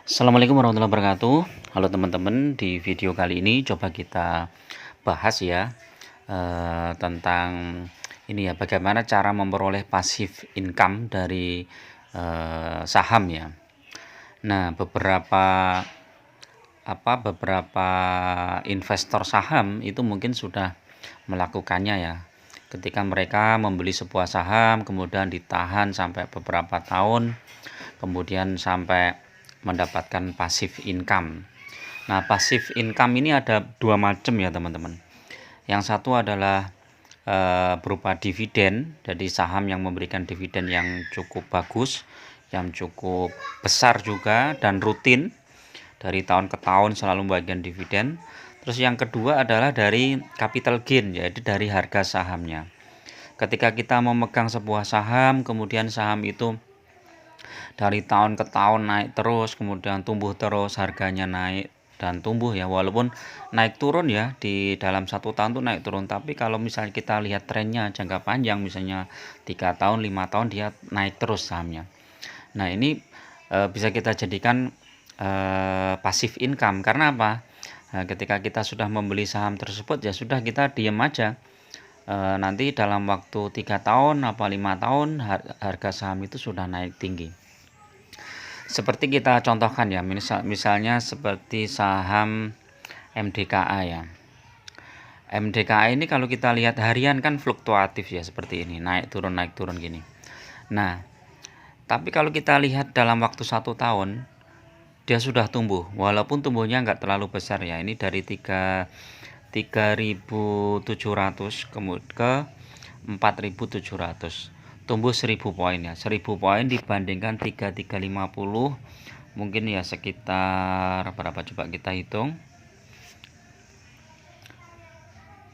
Assalamualaikum warahmatullahi wabarakatuh. Halo teman-teman, di video kali ini coba kita bahas ya tentang ini ya, bagaimana cara memperoleh passive income dari saham ya. Nah, beberapa investor saham itu mungkin sudah melakukannya ya. Ketika mereka membeli sebuah saham, kemudian ditahan sampai beberapa tahun, kemudian sampai mendapatkan passive income. Nah, passive income ini ada dua macam ya teman-teman. Yang satu adalah berupa dividen, jadi saham yang memberikan dividen yang cukup bagus, yang cukup besar juga dan rutin, dari tahun ke tahun selalu membagikan dividen. Terus yang kedua adalah dari capital gain, yaitu dari harga sahamnya. Ketika kita memegang sebuah saham, kemudian saham itu dari tahun ke tahun naik terus, kemudian tumbuh terus, harganya naik dan tumbuh ya, walaupun naik turun ya, di dalam 1 tahun tuh naik turun, tapi kalau misalnya kita lihat trennya jangka panjang, misalnya 3 tahun 5 tahun, dia naik terus sahamnya. Nah, ini bisa kita jadikan passive income. Karena apa? Nah, ketika kita sudah membeli saham tersebut, ya sudah, kita diam aja. Nanti dalam waktu 3 tahun apa 5 tahun harga saham itu sudah naik tinggi. Seperti kita contohkan ya, misalnya seperti saham MDKA ya. MDKA ini kalau kita lihat harian kan fluktuatif ya, seperti ini, naik turun gini. Nah, tapi kalau kita lihat dalam waktu 1 tahun, dia sudah tumbuh, walaupun tumbuhnya nggak terlalu besar ya. Ini dari 3.700 kemudian ke 4.700, tumbuh 1.000 poin ya. 1.000 poin dibandingkan 3.350, mungkin ya sekitar berapa, coba kita hitung.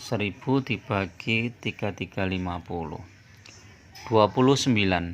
1.000 dibagi 3.350, 29%.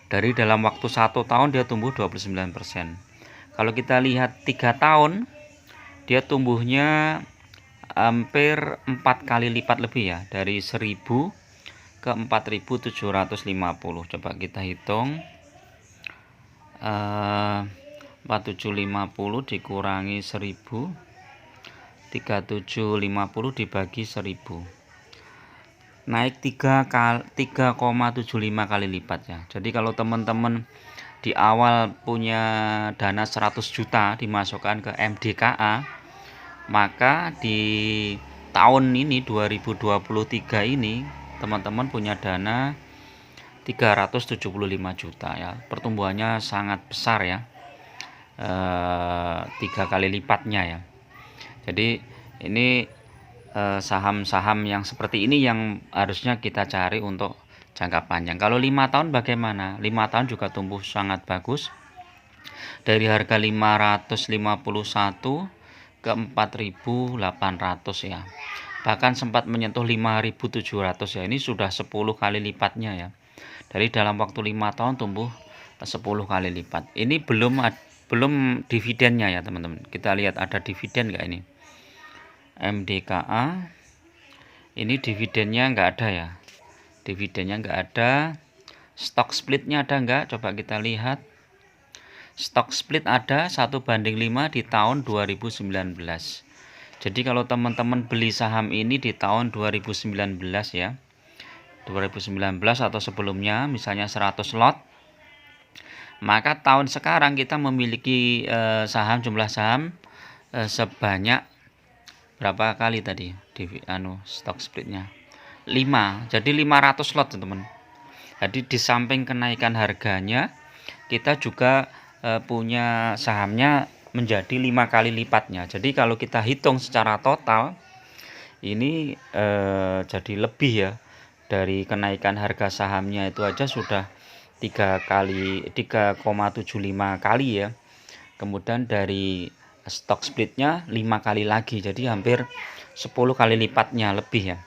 Dari dalam waktu 1 tahun dia tumbuh 29%. Kalau kita lihat 3 tahun, dia tumbuhnya hampir 4 kali lipat lebih ya, dari 1.000 ke 4.750. Coba kita hitung, 4.750 dikurangi 1.000, 3.750 dibagi 1.000, naik 3,75 kali lipat ya. Jadi kalau teman-teman di awal punya dana 100 juta dimasukkan ke MDKA, maka di tahun ini 2023 ini teman-teman punya dana 375 juta ya. Pertumbuhannya sangat besar ya, 3 kali lipatnya ya. Jadi ini saham-saham yang seperti ini yang harusnya kita cari untuk jangka panjang. Kalau 5 tahun bagaimana? 5 tahun juga tumbuh sangat bagus, dari harga 551 ke 4.800 ya. Bahkan sempat menyentuh 5.700 ya. Ini sudah 10 kali lipatnya ya. Dari dalam waktu 5 tahun tumbuh 10 kali lipat. Ini belum dividennya ya teman-teman. Kita lihat ada dividen nggak ini? MDKA ini dividennya nggak ada ya, dividennya nggak ada. Stock splitnya ada nggak? Coba kita lihat. Stock split ada 1:5 di tahun 2019. Jadi kalau teman-teman beli saham ini di tahun 2019 ya, 2019 atau sebelumnya, misalnya 100 lot, maka tahun sekarang kita memiliki jumlah saham sebanyak berapa kali tadi stock splitnya? 5. Jadi 500 lot teman-teman. Jadi di samping kenaikan harganya, kita juga punya sahamnya menjadi 5 kali lipatnya. Jadi kalau kita hitung secara total, ini jadi lebih ya, dari kenaikan harga sahamnya itu aja sudah 3,75 kali ya. Kemudian dari stock splitnya 5 kali lagi, jadi hampir 10 kali lipatnya lebih ya.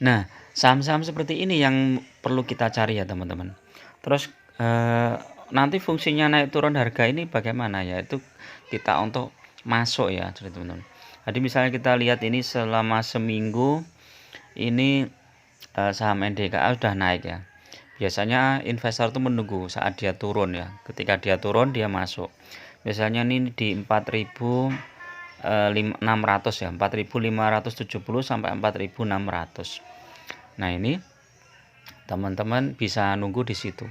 Nah, saham-saham seperti ini yang perlu kita cari ya teman-teman. Terus nanti fungsinya naik turun harga ini bagaimana ya, itu kita untuk masuk ya teman-teman. Jadi misalnya kita lihat ini selama seminggu ini saham NDKA sudah naik ya. Biasanya investor tuh menunggu saat dia turun ya. Ketika dia turun dia masuk. Misalnya ini di 4.600 ya, 4.570 sampai 4.600. Nah, ini teman-teman bisa nunggu di situ.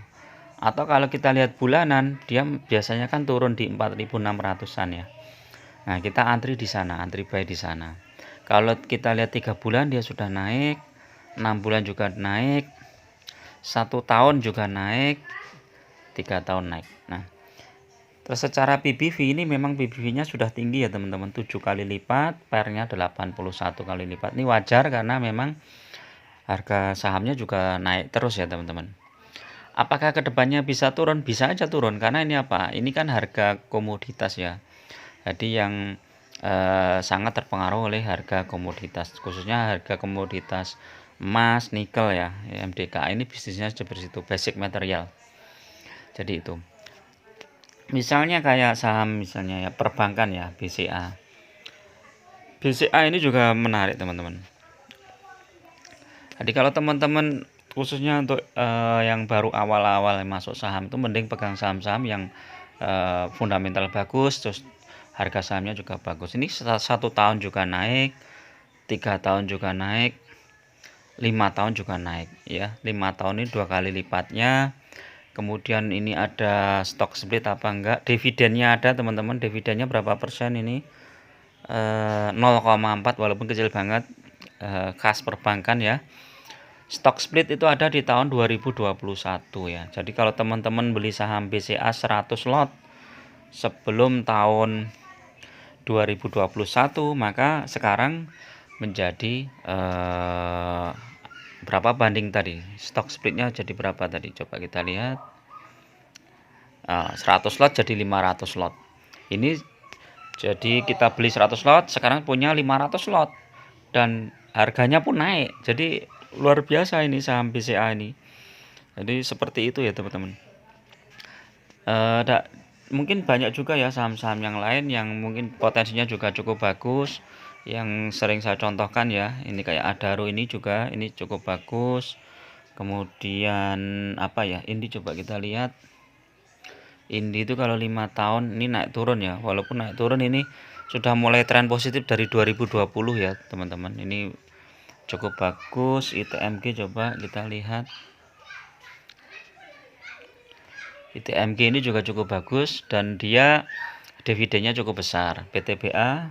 Atau kalau kita lihat bulanan, dia biasanya kan turun di 4.600-an ya. Nah, kita antri di sana, antri buy di sana. Kalau kita lihat 3 bulan dia sudah naik, 6 bulan juga naik, 1 tahun juga naik, 3 tahun naik. Nah, terus secara PBV ini memang PBV-nya sudah tinggi ya teman-teman, 7 kali lipat, PER-nya 81 kali lipat. Ini wajar karena memang harga sahamnya juga naik terus ya teman-teman. Apakah kedepannya bisa turun? Bisa aja turun karena ini apa? Ini kan harga komoditas ya. Jadi yang sangat terpengaruh oleh harga komoditas, khususnya harga komoditas emas, nikel ya. MDK ini bisnisnya seperti itu, basic material. Jadi itu. Misalnya kayak saham misalnya ya perbankan ya, BCA. BCA ini juga menarik teman-teman. Jadi kalau teman-teman khususnya untuk yang baru awal-awal masuk saham itu mending pegang saham-saham yang fundamental bagus, terus harga sahamnya juga bagus. Ini 1 tahun juga naik, 3 tahun juga naik, 5 tahun juga naik ya. 5 tahun ini 2 kali lipatnya. Kemudian ini ada stock split apa enggak, dividennya ada teman-teman. Dividennya berapa persen ini? 0,4 walaupun kecil banget, khas perbankan ya. Stock split itu ada di tahun 2021 ya. Jadi kalau teman-teman beli saham BCA 100 lot sebelum tahun 2021, maka sekarang menjadi berapa banding tadi? Stock splitnya jadi berapa tadi? Coba kita lihat. 100 lot jadi 500 lot. Ini jadi kita beli 100 lot, sekarang punya 500 lot. Dan harganya pun naik. Jadi luar biasa ini saham BCA ini. Jadi seperti itu ya teman-teman. Mungkin banyak juga ya saham-saham yang lain yang mungkin potensinya juga cukup bagus, yang sering saya contohkan ya. Ini kayak Adaro ini juga, ini cukup bagus. Kemudian apa ya, ini coba kita lihat. Indi itu kalau 5 tahun ini naik turun ya, walaupun naik turun ini sudah mulai tren positif dari 2020 ya teman-teman. Ini cukup bagus. ITMG coba kita lihat. ITMG ini juga cukup bagus dan dia dividennya cukup besar. PTBA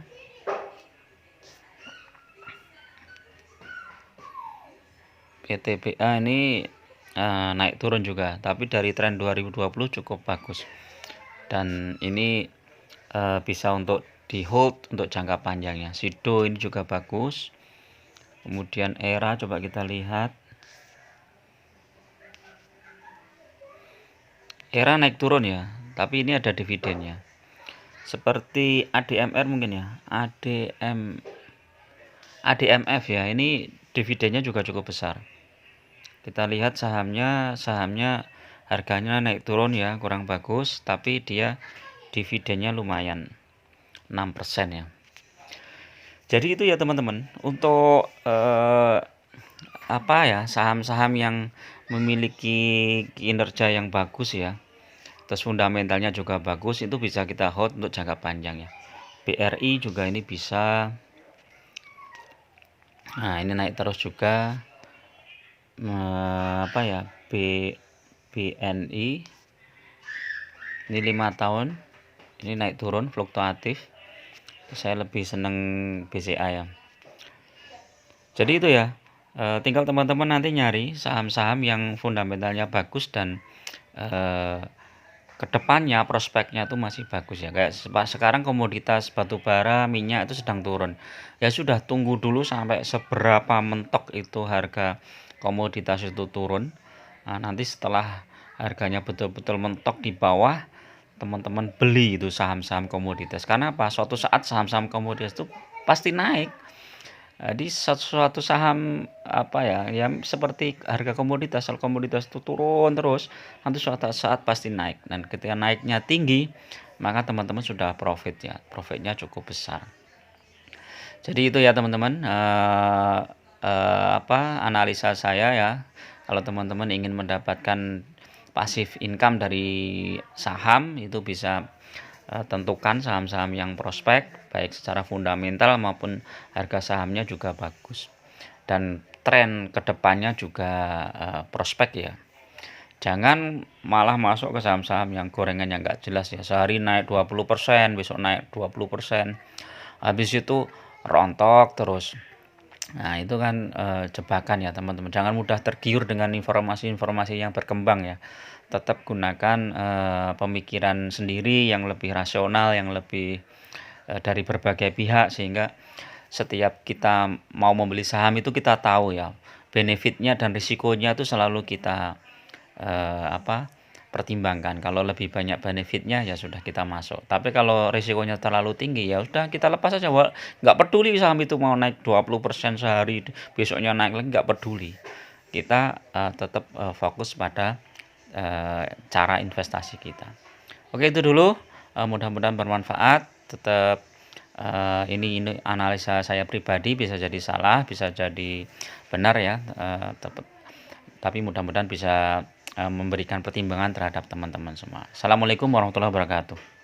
ini naik turun juga, tapi dari tren 2020 cukup bagus. Dan ini bisa untuk di hold untuk jangka panjangnya. Sido ini juga bagus. Kemudian Era coba kita lihat. Era naik turun ya, tapi ini ada dividennya. Seperti ADMR mungkin ya, ADMF ya, ini dividennya juga cukup besar. Kita lihat sahamnya harganya naik turun ya, kurang bagus, tapi dia dividennya lumayan 6% ya. Jadi itu ya teman-teman, untuk apa ya, saham-saham yang memiliki kinerja yang bagus ya, terus fundamentalnya juga bagus, itu bisa kita hold untuk jangka panjang ya. BRI juga ini bisa. Nah, ini naik terus juga. Apa ya, BNI ini 5 tahun ini naik turun fluktuatif. Saya lebih seneng BCA ya. Jadi itu ya, tinggal teman-teman nanti nyari saham-saham yang fundamentalnya bagus dan kedepannya prospeknya itu masih bagus ya. Kayak sekarang komoditas batubara, minyak itu sedang turun. Ya sudah, tunggu dulu sampai seberapa mentok itu harga komoditas itu turun. Nah, nanti setelah harganya betul-betul mentok di bawah, teman-teman beli itu saham-saham komoditas. Karena apa? Suatu saat saham-saham komoditas itu pasti naik. Jadi suatu saham apa ya, yang seperti harga komoditas, kalau komoditas itu turun terus, nanti suatu saat pasti naik. Dan ketika naiknya tinggi, maka teman-teman sudah profit ya, profitnya cukup besar. Jadi itu ya teman-teman, analisa saya ya Kalau teman-teman ingin mendapatkan passive income dari saham, itu bisa tentukan saham-saham yang prospek, baik secara fundamental maupun harga sahamnya juga bagus. Dan tren kedepannya juga prospek ya. Jangan malah masuk ke saham-saham yang gorengannya nggak jelas ya. Sehari naik 20%, besok naik 20%. Habis itu rontok terus. Nah, itu kan jebakan ya teman-teman. Jangan mudah tergiur dengan informasi-informasi yang berkembang ya. Tetap gunakan pemikiran sendiri yang lebih rasional, yang lebih dari berbagai pihak, sehingga setiap kita mau membeli saham itu kita tahu ya benefitnya dan risikonya itu selalu kita pertimbangkan. Kalau lebih banyak benefitnya ya sudah kita masuk. Tapi kalau risikonya terlalu tinggi ya sudah kita lepas saja. Nggak peduli saham itu mau naik 20% sehari, besoknya naik lagi, nggak peduli. Kita tetap fokus pada cara investasi kita. Oke, itu dulu. Mudah-mudahan bermanfaat. Tetap ini analisa saya pribadi, bisa jadi salah, bisa jadi benar ya. Tapi mudah-mudahan bisa memberikan pertimbangan terhadap teman-teman semua. Assalamualaikum warahmatullahi wabarakatuh.